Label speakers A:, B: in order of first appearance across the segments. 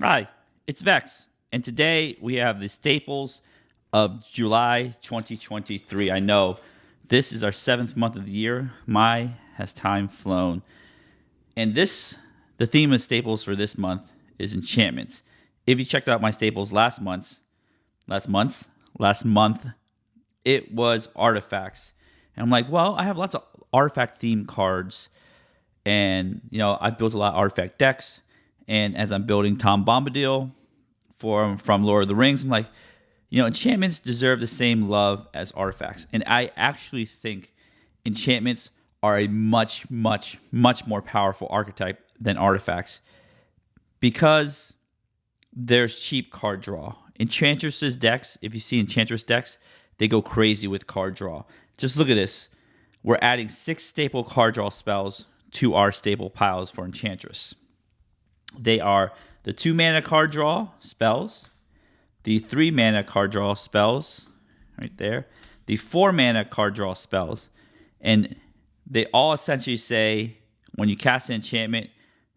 A: Hi, it's Vex, and today we have the staples of July 2023. I know this is our seventh month of the year. My has time flown. And the theme of staples for this month is enchantments. If you checked out my staples last month, it was artifacts. And I'm like, well, I have lots of artifact themed cards, and I built a lot of artifact decks. And as I'm building Tom Bombadil from Lord of the Rings, I'm like, enchantments deserve the same love as artifacts. And I actually think enchantments are a much, much, much more powerful archetype than artifacts because there's cheap card draw. Enchantress's decks, if you see Enchantress decks, they go crazy with card draw. Just look at this. We're adding 6 staple card draw spells to our staple piles for Enchantress. They are the 2 mana card draw spells, the 3 mana card draw spells, right there, the 4 mana card draw spells, and they all essentially say when you cast an enchantment,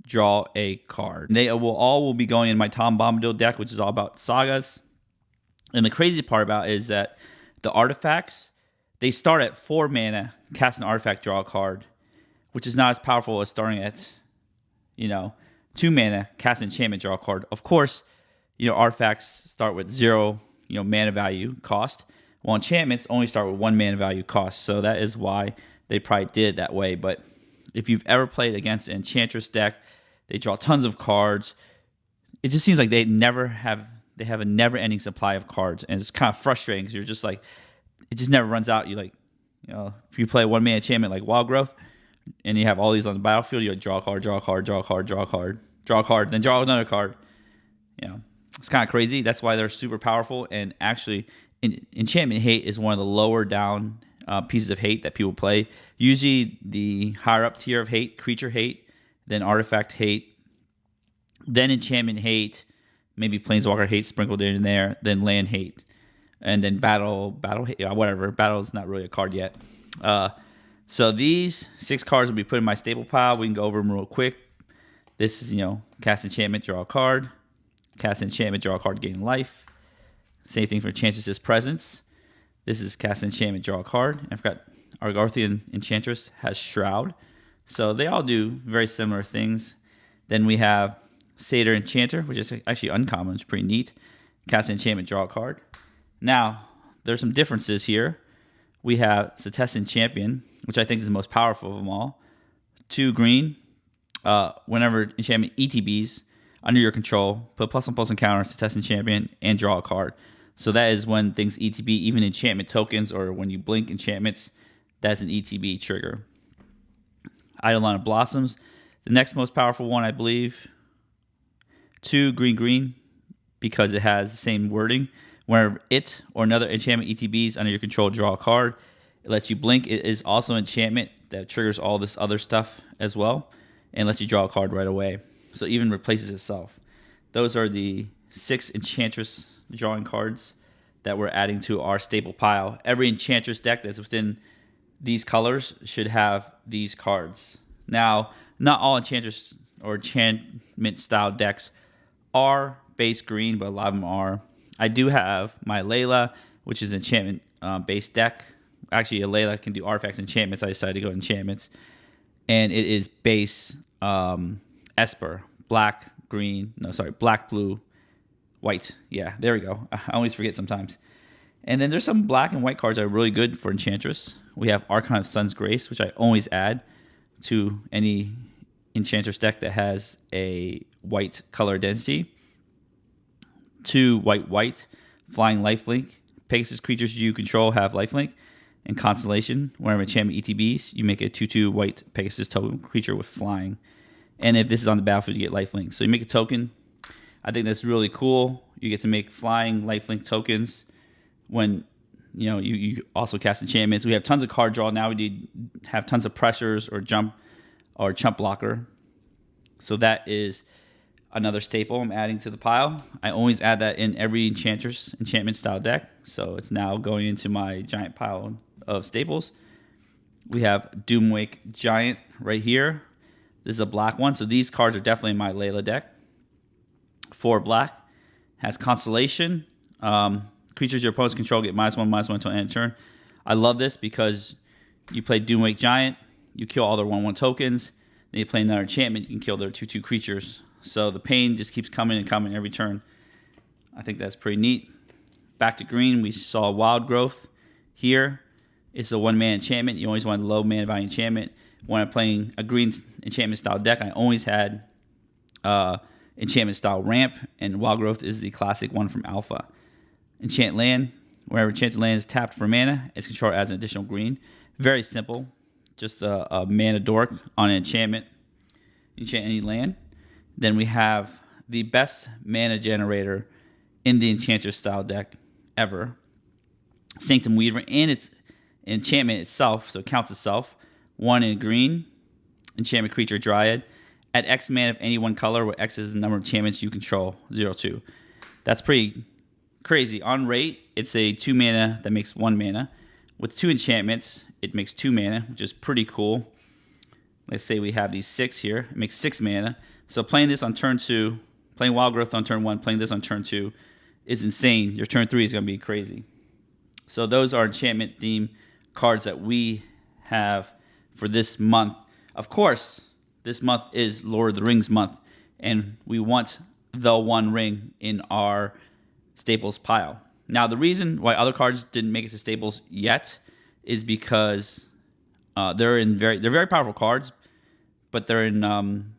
A: draw a card. They will be going in my Tom Bombadil deck, which is all about sagas. And the crazy part about it is that the artifacts, they start at 4 mana, cast an artifact, draw a card, which is not as powerful as starting at, 2 mana, cast an enchantment, draw a card. Of course, artifacts start with 0, mana value cost, while enchantments only start with 1 mana value cost. So that is why they probably did it that way. But if you've ever played against an Enchantress deck, they draw tons of cards. It just seems like they have a never-ending supply of cards, and it's kind of frustrating because you're just like, it just never runs out. If you play 1 mana enchantment like Wild Growth, and you have all these on the battlefield, you draw a card, draw a card, draw a card, draw a card, draw a card, then draw another card. It's kind of crazy. That's why they're super powerful. And actually, enchantment hate is one of the lower down pieces of hate that people play. Usually, the higher up tier of hate, creature hate, then artifact hate, then enchantment hate, maybe planeswalker hate sprinkled in there, then land hate, and then battle hate, whatever. Battle is not really a card yet. So these 6 cards will be put in my staple pile. We can go over them real quick. This is, cast enchantment, draw a card. Cast enchantment, draw a card, gain life. Same thing for Enchantress's Presence. This is cast enchantment, draw a card. I forgot Argothian Enchantress has Shroud. So they all do very similar things. Then we have Satyr Enchanter, which is actually uncommon. It's pretty neat. Cast enchantment, draw a card. Now, there's some differences here. We have Setessan Champion, which I think is the most powerful of them all. 2 green. Whenever enchantment ETBs under your control, put +1/+1 counter, Setessan Champion, and draw a card. So that is when things ETB, even enchantment tokens, or when you blink enchantments, that's an ETB trigger. Eidolon of Blossoms, the next most powerful one, I believe. 2 green, because it has the same wording. Whenever it or another enchantment ETBs under your control, draw a card. It lets you blink. It is also an enchantment that triggers all this other stuff as well, and lets you draw a card right away. So it even replaces itself. Those are the 6 Enchantress drawing cards that we're adding to our staple pile. Every Enchantress deck that's within these colors should have these cards. Now, not all Enchantress or enchantment style decks are base green, but a lot of them are. I do have my Layla, which is an enchantment based deck. Actually, a Layla can do artifacts and enchantments. I decided to go enchantments. And it is base Esper. Black, blue, white. Yeah, there we go. I always forget sometimes. And then there's some black and white cards that are really good for Enchantress. We have Archon of Sun's Grace, which I always add to any Enchantress deck that has a white color density. 2 white, flying lifelink. Pegasus creatures you control have lifelink. And Constellation, whenever enchantment ETBs, you make a 2/2 white Pegasus token creature with flying. And if this is on the battlefield, you get lifelink. So you make a token. I think that's really cool. You get to make flying lifelink tokens when you also cast enchantments. We have tons of card draw now. We have tons of pressures or jump or chump blocker. So that is another staple I'm adding to the pile. I always add that in every Enchantress enchantment style deck. So it's now going into my giant pile of staples. We have Doomwake Giant right here. This is a black one. So these cards are definitely in my Layla deck. 4 black. Has Constellation. Creatures your opponents control get -1/-1 until end of turn. I love this because you play Doomwake Giant, you kill all their 1/1 tokens, then you play another enchantment, you can kill their 2/2 creatures. So the pain just keeps coming and coming every turn. I think that's pretty neat. Back to green, we saw Wild Growth here. It's a 1-mana enchantment. You always want a low mana value enchantment. When I'm playing a green enchantment style deck, I always had enchantment style ramp, and Wild Growth is the classic one from Alpha. Enchant land. Wherever enchanted land is tapped for mana, its controller adds an additional green. Very simple. Just a mana dork on an enchantment. Enchant any land. Then we have the best mana generator in the Enchanter style deck ever. Sanctum Weaver, and its enchantment itself, so it counts itself. 1 in green, enchantment creature Dryad. Add X mana of any one color, where X is the number of enchantments you control, 0/2. That's pretty crazy. On rate, it's a 2 mana that makes 1 mana. With 2 enchantments, it makes 2 mana, which is pretty cool. Let's say we have these 6 here. It makes 6 mana. So playing this on turn 2, playing Wild Growth on turn 1, playing this on turn 2 is insane. Your turn 3 is going to be crazy. So those are enchantment theme cards that we have for this month. Of course, this month is Lord of the Rings month, and we want the One Ring in our Staples pile. Now, the reason why other cards didn't make it to Staples yet is because they're very powerful cards, but they're in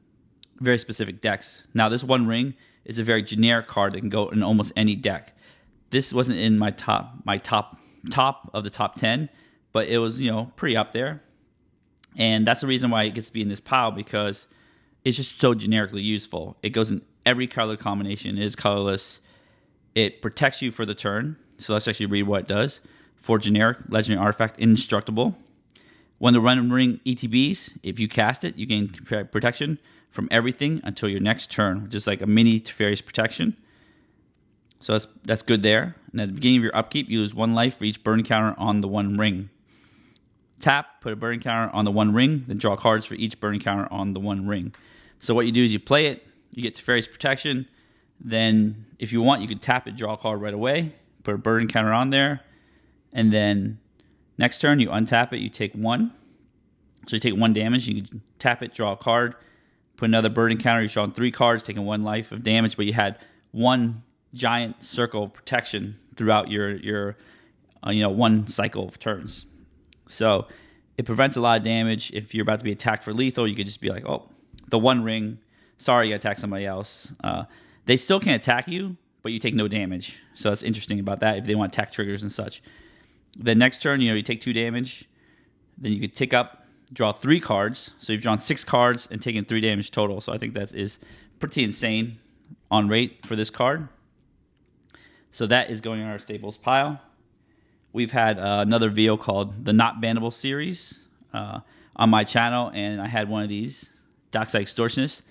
A: very specific decks. Now, this One Ring is a very generic card that can go in almost any deck. This wasn't in my top of the top 10, but it was, pretty up there. And that's the reason why it gets to be in this pile, because it's just so generically useful. It goes in every color combination. It is colorless. It protects you for the turn. So let's actually read what it does. For generic legendary artifact, indestructible. When the One Ring ETBs, if you cast it, you gain protection from everything until your next turn, which is like a mini Teferi's protection. So that's good there. And at the beginning of your upkeep, you lose 1 life for each burn counter on the One Ring. Tap, put a burn counter on the One Ring, then draw cards for each burn counter on the One Ring. So what you do is you play it, you get Teferi's protection. Then if you want, you can tap it, draw a card right away, put a burn counter on there, and then next turn you untap it, you take 1. So you take 1 damage, you can tap it, draw a card, put another burden counter, you're drawing 3 cards, taking 1 life of damage, but you had 1 giant circle of protection throughout your 1 cycle of turns. So it prevents a lot of damage. If you're about to be attacked for lethal, you could just be like, oh, the One Ring, sorry, you attack somebody else. They still can't attack you, but you take no damage. So that's interesting about that if they want attack triggers and such. The next turn, you take 2 damage. Then you could tick up, draw 3 cards. So you've drawn 6 cards and taken 3 damage total. So I think that is pretty insane on rate for this card. So that is going in our Staples pile. We've had another video called the Not Bannable series on my channel, and I had one of these, Dockside Extortionist,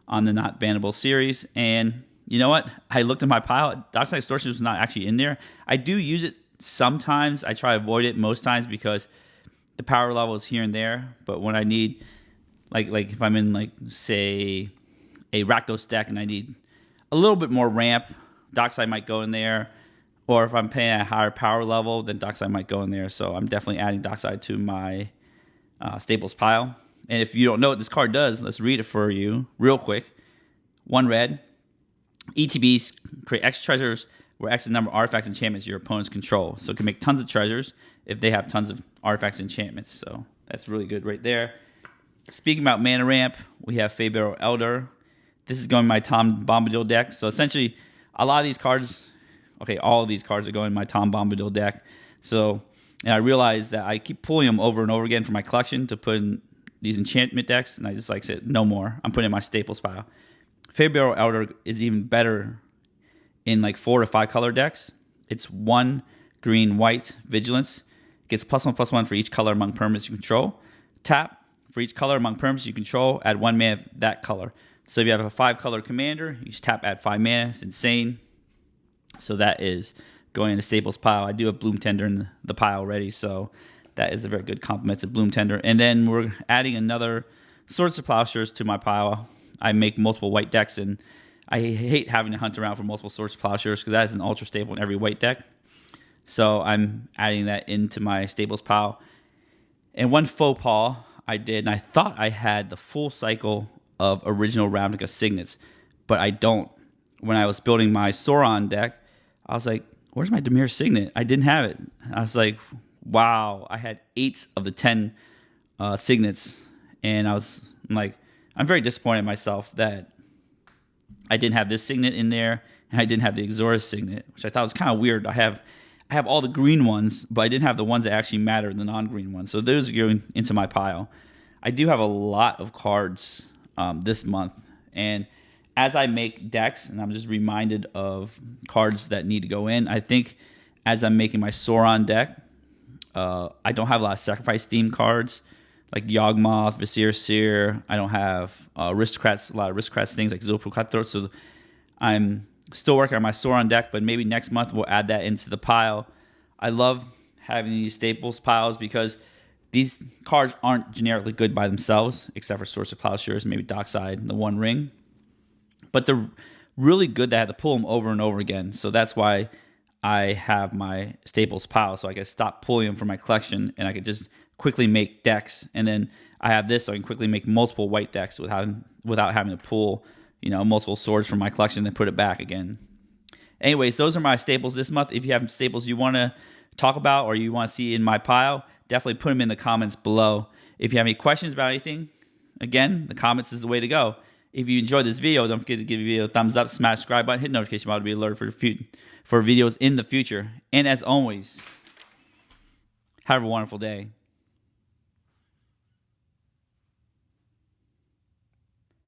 A: on the Not Bannable series. And you know what? I looked at my pile. Dockside Extortionist was not actually in there. I do use it sometimes. I try to avoid it most times because the power level is here and there. But when I need, like if I'm in, say, a Rakdos deck and I need a little bit more ramp, Dockside might go in there. Or if I'm playing at a higher power level, then Dockside might go in there. So I'm definitely adding Dockside to my Staples pile. And if you don't know what this card does, let's read it for you real quick. 1 red. ETBs create X treasures where X is the number of artifacts and enchantments your opponents control. So it can make tons of treasures if they have tons of artifacts and enchantments. So that's really good right there. Speaking about mana ramp, we have Faebarrow Elder. This is going in my Tom Bombadil deck. So essentially, a lot of these cards... Okay, all of these cards are going in my Tom Bombadil deck. So, and I realized that I keep pulling them over and over again for my collection to put in these enchantment decks, and I just said, no more. I'm putting in my Staples pile. Faebarrow Elder is even better in 4 to 5 color decks. It's 1 green, white, vigilance. Gets +1/+1 for each color among permanents you control. Tap, for each color among permanents you control, add 1 mana of that color. So if you have a 5-color commander, you just tap, add 5 mana. It's insane. So that is going in the Staples pile. I do have Bloom Tender in the pile already, so that is a very good compliment to Bloom Tender. And then we're adding another Swords to Plowshares to my pile. I make multiple white decks, and I hate having to hunt around for multiple Swords to Plowshares because that is an ultra staple in every white deck. So I'm adding that into my staples pile. And one faux pas I did, and I thought I had the full cycle of original Ravnica signets, but I don't. When I was building my Sauron deck, I was like, where's my Dimir signet? I didn't have it. I was like, wow, I had 8 of the 10 signets. And I'm like, I'm very disappointed in myself that I didn't have this signet in there, and I didn't have the Exoris signet, which I thought was kind of weird. I have all the green ones, but I didn't have the ones that actually matter, the non-green ones. So those are going into my pile. I do have a lot of cards this month, and as I make decks, and I'm just reminded of cards that need to go in, I think as I'm making my Sauron deck, I don't have a lot of sacrifice-themed cards, like Yawgmoth, Visir Seer. I don't have Aristocrats, a lot of Aristocrats things like Zopul Cutthroat. So I'm still working on my Sauron deck, but maybe next month we'll add that into the pile. I love having these staples piles because these cards aren't generically good by themselves, except for Swords to Plowshares, maybe Dockside, and the One Ring. But they're really good that I have to pull them over and over again. So that's why I have my staples pile, so I can stop pulling them from my collection, and I could just quickly make decks. And then I have this, so I can quickly make multiple white decks without having to pull, multiple swords from my collection and then put it back again. Anyways, those are my staples this month. If you have staples you want to talk about or you want to see in my pile, definitely put them in the comments below. If you have any questions about anything, again, the comments is the way to go. If you enjoyed this video, don't forget to give the video a thumbs up, smash the subscribe button, hit the notification bell to be alerted for videos in the future. And as always, have a wonderful day.